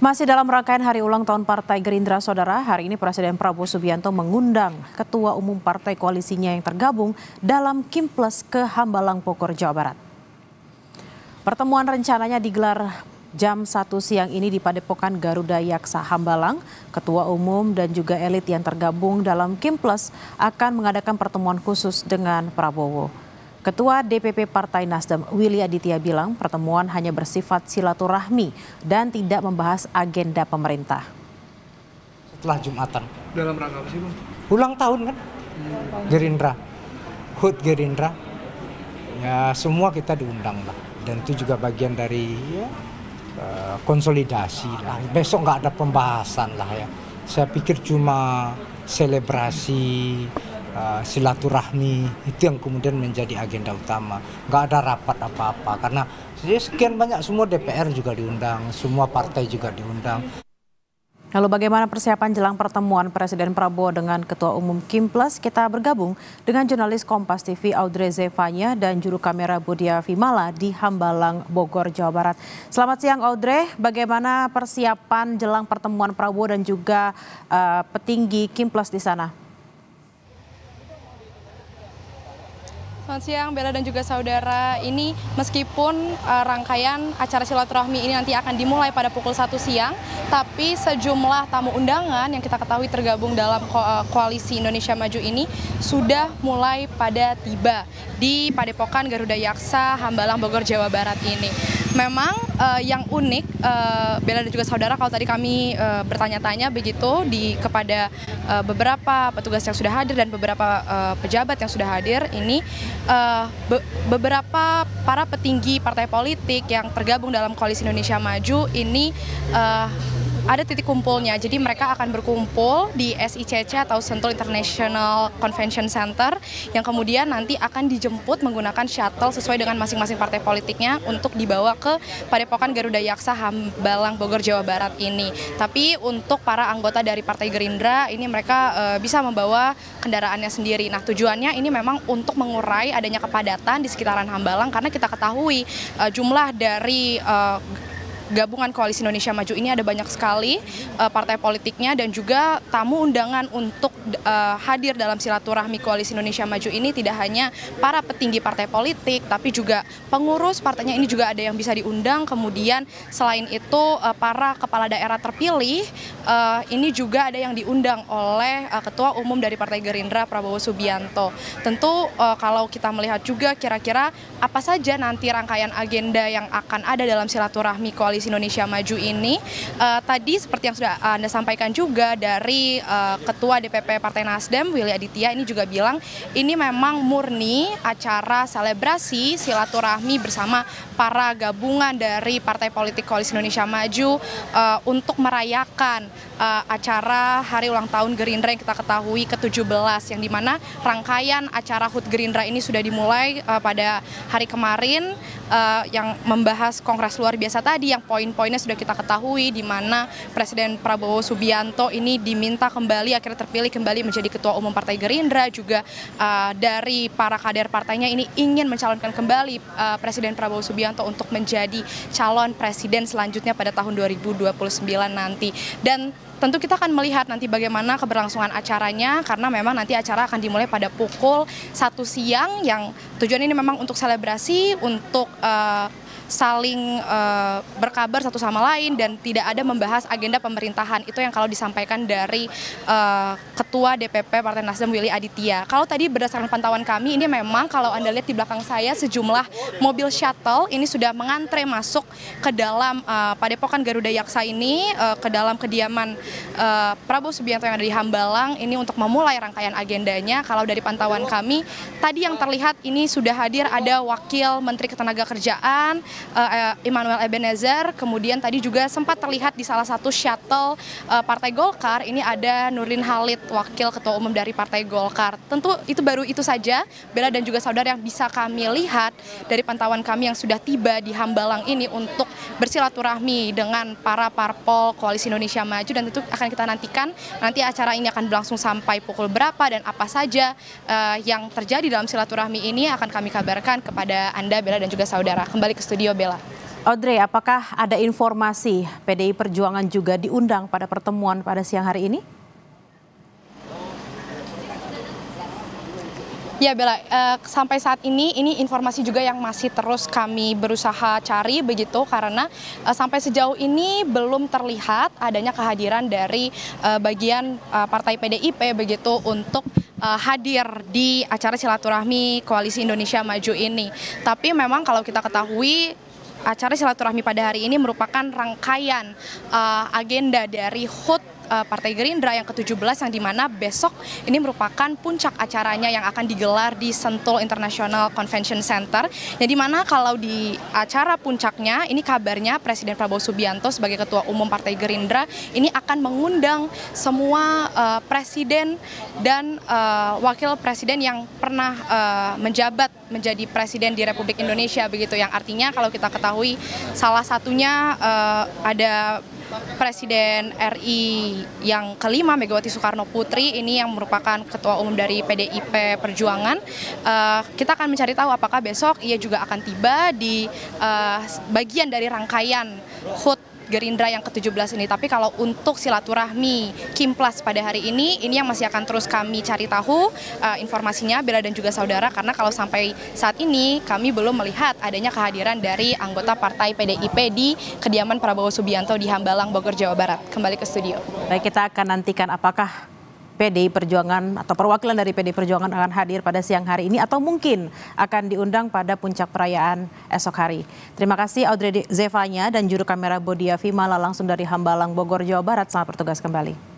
Masih dalam rangkaian hari ulang tahun Partai Gerindra, Saudara, hari ini Presiden Prabowo Subianto mengundang Ketua Umum Partai Koalisinya yang tergabung dalam Kimples ke Hambalang, Bogor, Jawa Barat. Pertemuan rencananya digelar jam 1 siang ini di Padepokan Garuda Yaksa Hambalang. Ketua Umum dan juga elit yang tergabung dalam Kimples akan mengadakan pertemuan khusus dengan Prabowo. Ketua DPP Partai Nasdem Willy Aditya bilang pertemuan hanya bersifat silaturahmi dan tidak membahas agenda pemerintah. Setelah Jumatan. Dalam rangka apa sih, Bang? Ulang tahun kan? Gerindra. HUT Gerindra. Ya semua kita diundang lah. Dan itu juga bagian dari konsolidasi lah. Besok nggak ada pembahasan lah ya. Saya pikir cuma selebrasi, silaturahmi itu yang kemudian menjadi agenda utama. Nggak ada rapat apa-apa karena sekian banyak, semua DPR juga diundang, semua partai juga diundang. Lalu bagaimana persiapan jelang pertemuan Presiden Prabowo dengan Ketua Umum Kimples? Kita bergabung dengan jurnalis Kompas TV Audrey Zevanya dan juru kamera Budia Vimala di Hambalang, Bogor, Jawa Barat. Selamat siang Audrey, bagaimana persiapan jelang pertemuan Prabowo dan juga petinggi Kimples di sana? Selamat siang Bella dan juga saudara. Ini meskipun rangkaian acara silaturahmi ini nanti akan dimulai pada pukul 1 siang, tapi sejumlah tamu undangan yang kita ketahui tergabung dalam koalisi Indonesia Maju ini sudah mulai pada tiba di Padepokan Garuda Yaksa Hambalang, Bogor, Jawa Barat ini. Memang yang unik, Bella dan juga saudara, kalau tadi kami bertanya-tanya begitu kepada beberapa petugas yang sudah hadir dan beberapa pejabat yang sudah hadir, ini beberapa para petinggi partai politik yang tergabung dalam koalisi Indonesia Maju ini ada titik kumpulnya. Jadi mereka akan berkumpul di SICC atau Sentul International Convention Center yang kemudian nanti akan dijemput menggunakan shuttle sesuai dengan masing-masing partai politiknya untuk dibawa ke Padepokan Garuda Yaksa Hambalang, Bogor, Jawa Barat ini. Tapi untuk para anggota dari Partai Gerindra ini mereka bisa membawa kendaraannya sendiri. Nah, tujuannya ini memang untuk mengurai adanya kepadatan di sekitaran Hambalang karena kita ketahui jumlah dari gabungan Koalisi Indonesia Maju ini ada banyak sekali partai politiknya dan juga tamu undangan untuk hadir dalam silaturahmi Koalisi Indonesia Maju ini tidak hanya para petinggi partai politik tapi juga pengurus partainya ini juga ada yang bisa diundang. Kemudian selain itu para kepala daerah terpilih ini juga ada yang diundang oleh Ketua Umum dari Partai Gerindra Prabowo Subianto. Tentu kalau kita melihat juga kira-kira apa saja nanti rangkaian agenda yang akan ada dalam silaturahmi Koalisi Indonesia Maju ini, tadi seperti yang sudah Anda sampaikan juga dari Ketua DPP Partai Nasdem Willy Aditya ini juga bilang ini memang murni acara selebrasi silaturahmi bersama para gabungan dari partai politik Koalisi Indonesia Maju untuk merayakan acara hari ulang tahun Gerindra yang kita ketahui ke-17 yang dimana rangkaian acara HUT Gerindra ini sudah dimulai pada hari kemarin yang membahas kongres luar biasa tadi yang poin-poinnya sudah kita ketahui di mana Presiden Prabowo Subianto ini diminta kembali akhirnya terpilih kembali menjadi Ketua Umum Partai Gerindra, juga dari para kader partainya ini ingin mencalonkan kembali Presiden Prabowo Subianto untuk menjadi calon presiden selanjutnya pada tahun 2029 nanti. Dan tentu kita akan melihat nanti bagaimana keberlangsungan acaranya karena memang nanti acara akan dimulai pada pukul 1 siang yang tujuan ini memang untuk selebrasi, untuk saling berkabar satu sama lain dan tidak ada membahas agenda pemerintahan. Itu yang kalau disampaikan dari Ketua DPP Partai Nasdem Willy Aditya. Kalau tadi berdasarkan pantauan kami ini memang kalau Anda lihat di belakang saya sejumlah mobil shuttle ini sudah mengantre masuk ke dalam Padepokan Garuda Yaksa ini, ke dalam kediaman Prabowo Subianto yang ada di Hambalang ini untuk memulai rangkaian agendanya. Kalau dari pantauan kami tadi yang terlihat ini sudah hadir ada Wakil Menteri Ketenagakerjaan Immanuel Ebenezer, kemudian tadi juga sempat terlihat di salah satu shuttle Partai Golkar ini ada Nurdin Halid, Wakil Ketua Umum dari Partai Golkar. Tentu itu baru itu saja Bella dan juga saudara yang bisa kami lihat dari pantauan kami yang sudah tiba di Hambalang ini untuk bersilaturahmi dengan para parpol Koalisi Indonesia Maju, dan tentu akan kita nantikan nanti acara ini akan berlangsung sampai pukul berapa dan apa saja yang terjadi dalam silaturahmi ini akan kami kabarkan kepada Anda Bella dan juga saudara. Kembali ke studio Bella. Audrey, apakah ada informasi PDI Perjuangan juga diundang pada pertemuan pada siang hari ini? Ya Bella, sampai saat ini informasi juga yang masih terus kami berusaha cari begitu, karena sampai sejauh ini belum terlihat adanya kehadiran dari bagian Partai PDIP begitu untuk hadir di acara silaturahmi Koalisi Indonesia Maju ini. Tapi memang kalau kita ketahui, acara silaturahmi pada hari ini merupakan rangkaian agenda dari HUT Partai Gerindra yang ke-17, yang dimana besok ini merupakan puncak acaranya yang akan digelar di Sentul International Convention Center, yang dimana kalau di acara puncaknya ini kabarnya Presiden Prabowo Subianto sebagai Ketua Umum Partai Gerindra ini akan mengundang semua presiden dan wakil presiden yang pernah menjabat menjadi presiden di Republik Indonesia begitu, yang artinya kalau kita ketahui salah satunya ada Presiden RI yang kelima Megawati Soekarno Putri ini yang merupakan Ketua Umum dari PDIP Perjuangan. Kita akan mencari tahu apakah besok ia juga akan tiba di bagian dari rangkaian HUT Gerindra yang ke-17 ini. Tapi kalau untuk silaturahmi Kimplas pada hari ini yang masih akan terus kami cari tahu informasinya, Bella dan juga saudara, karena kalau sampai saat ini kami belum melihat adanya kehadiran dari anggota Partai PDIP di kediaman Prabowo Subianto di Hambalang, Bogor, Jawa Barat. Kembali ke studio. Baik, kita akan nantikan apakah PDI Perjuangan atau perwakilan dari PDI Perjuangan akan hadir pada siang hari ini atau mungkin akan diundang pada puncak perayaan esok hari. Terima kasih Audrey Zevanya dan juru kamera Bodia Vimala langsung dari Hambalang, Bogor, Jawa Barat. Selamat bertugas kembali.